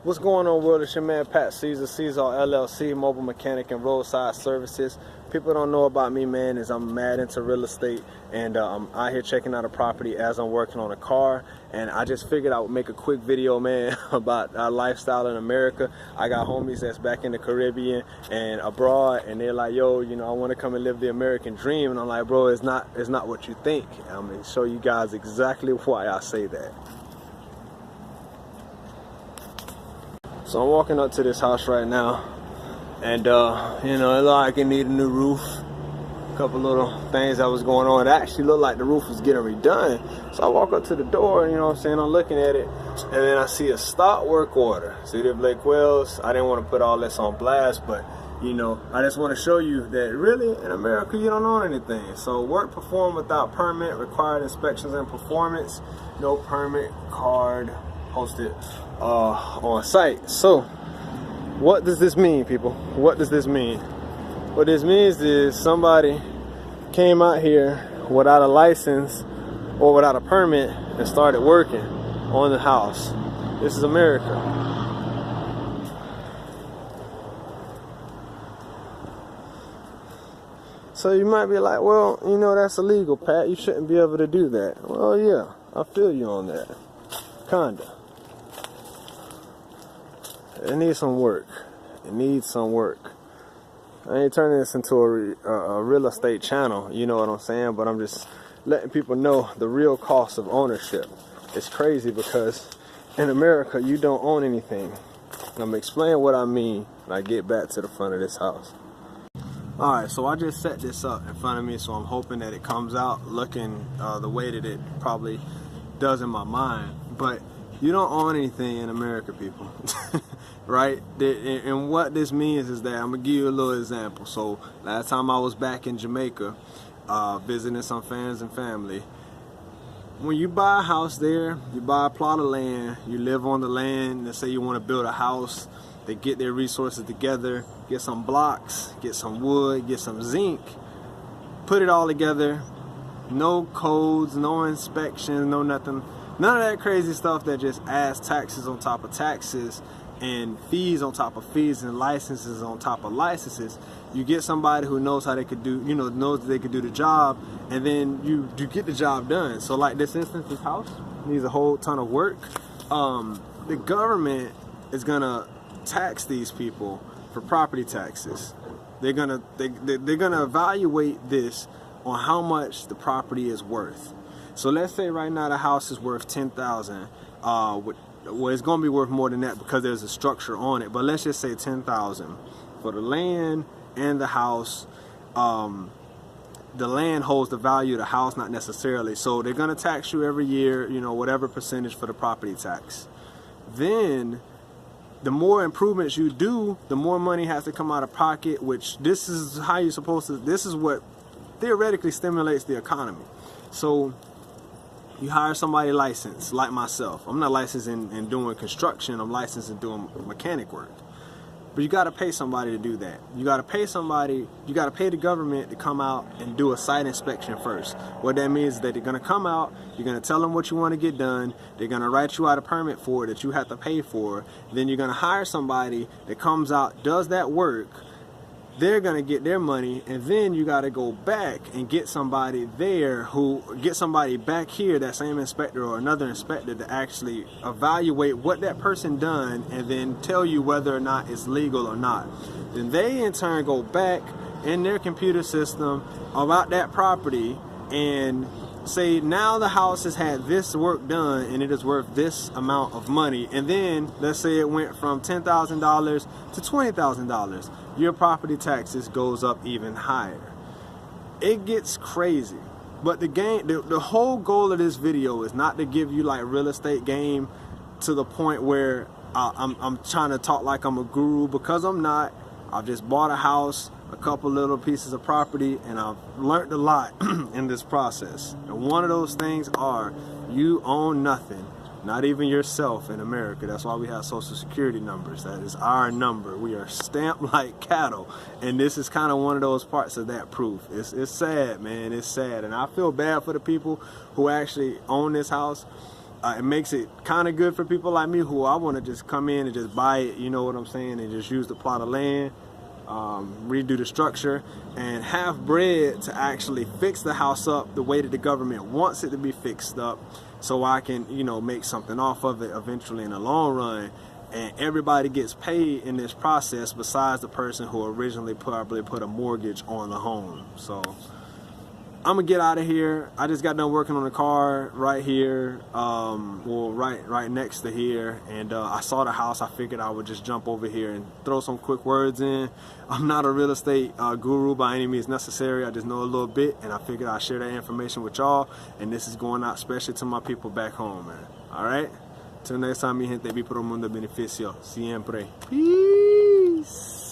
What's going on, world? It's your man Pat Caesar LLC, mobile mechanic and roadside services. People don't know about me, man, is I'm mad into real estate, and I'm out here checking out a property as I'm working on a car. And I just figured I would make a quick video, man, about our lifestyle in America. I got homies that's back in the Caribbean and abroad, and they're like, yo, you know, I want to come and live the American dream. And I'm like, bro, it's not what you think. I'm gonna show you guys exactly why I say that. So I'm walking up to this house right now, and you know, it looked like it needed a new roof. A couple little things that was going on. It actually looked like the roof was getting redone. So I walk up to the door, you know what I'm saying, I'm looking at it, and then I see a stop work order. City of Lake Wales. I didn't want to put all this on blast, but you know, I just want to show you that really in America you don't own anything. So work performed without permit, required inspections and performance, no permit card posted on site. So what does this mean, people? What does this mean? What this means is somebody came out here without a license or without a permit and started working on the house. This is America. So you might be like, well, you know, that's illegal, Pat. You shouldn't be able to do that. Well, yeah, I feel you on that. Kinda. It needs some work. It needs some work. I ain't turning this into a real estate channel, you know what I'm saying? But I'm just letting people know the real cost of ownership. It's crazy because in America, you don't own anything. And I'm gonna explain what I mean when I get back to the front of this house. Alright, so I just set this up in front of me, so I'm hoping that it comes out looking the way that it probably does in my mind. But you don't own anything in America, people. Right? And what this means is that I'm gonna give you a little example. So last time I was back in Jamaica visiting some friends and family, when you buy a house there, you buy a plot of land, you live on the land. Let's say you want to build a house. They get their resources together, get some blocks, get some wood, get some zinc, put it all together. No codes, no inspections, no nothing. None of that crazy stuff that just adds taxes on top of taxes and fees on top of fees and licenses on top of licenses. You get somebody who knows how they could do, you know, knows that they could do the job, and then you get the job done. So like this instance, this house needs a whole ton of work. The government is gonna tax these people for property taxes. They're gonna evaluate this on how much the property is worth. So let's say right now the house is worth $10,000. Well, it's going to be worth more than that because there's a structure on it. But let's just say $10,000 for the land and the house. The land holds the value of the house, not necessarily. So they're going to tax you every year, you know, whatever percentage for the property tax. Then the more improvements you do, the more money has to come out of pocket, which this is how you're supposed to, this is what theoretically stimulates the economy. So you hire somebody licensed, like myself. I'm not licensed in doing construction, I'm licensed in doing mechanic work. But you gotta pay somebody to do that. You gotta pay somebody, you gotta pay the government to come out and do a site inspection first. What that means is that they're gonna come out, you're gonna tell them what you wanna get done, they're gonna write you out a permit for it that you have to pay for, then you're gonna hire somebody that comes out, does that work, they're gonna get their money, and then you gotta go back and get somebody there get somebody back here, that same inspector or another inspector, to actually evaluate what that person done and then tell you whether or not it's legal or not. Then they in turn go back in their computer system about that property and say, now the house has had this work done and it is worth this amount of money. And then let's say it went from $10,000 to $20,000. Your property taxes goes up even higher. It gets crazy. But the whole goal of this video is not to give you like real estate game to the point where I'm trying to talk like I'm a guru, because I'm not. I've just bought a house, a couple little pieces of property, and I've learned a lot in this process. And one of those things are, you own nothing, not even yourself in America. That's why we have social security numbers. That is our number. We are stamped like cattle, and this is kind of one of those parts of that proof. It's sad, man. It's sad, and I feel bad for the people who actually own this house. it makes it kind of good for people like me who I want to just come in and just buy it, you know what I'm saying, and just use the plot of land, redo the structure, and have bread to actually fix the house up the way that the government wants it to be fixed up, so I can, you know, make something off of it eventually in the long run. And everybody gets paid in this process besides the person who originally probably put a mortgage on the home. So I'm gonna get out of here. I just got done working on the car right here, well, right next to here, and I saw the house. I figured I would just jump over here and throw some quick words in. I'm not a real estate guru by any means necessary. I just know a little bit, and I figured I'd share that information with y'all. And this is going out especially to my people back home, man. All right. Till next time, mi gente, vi por un mundo beneficio siempre. Peace.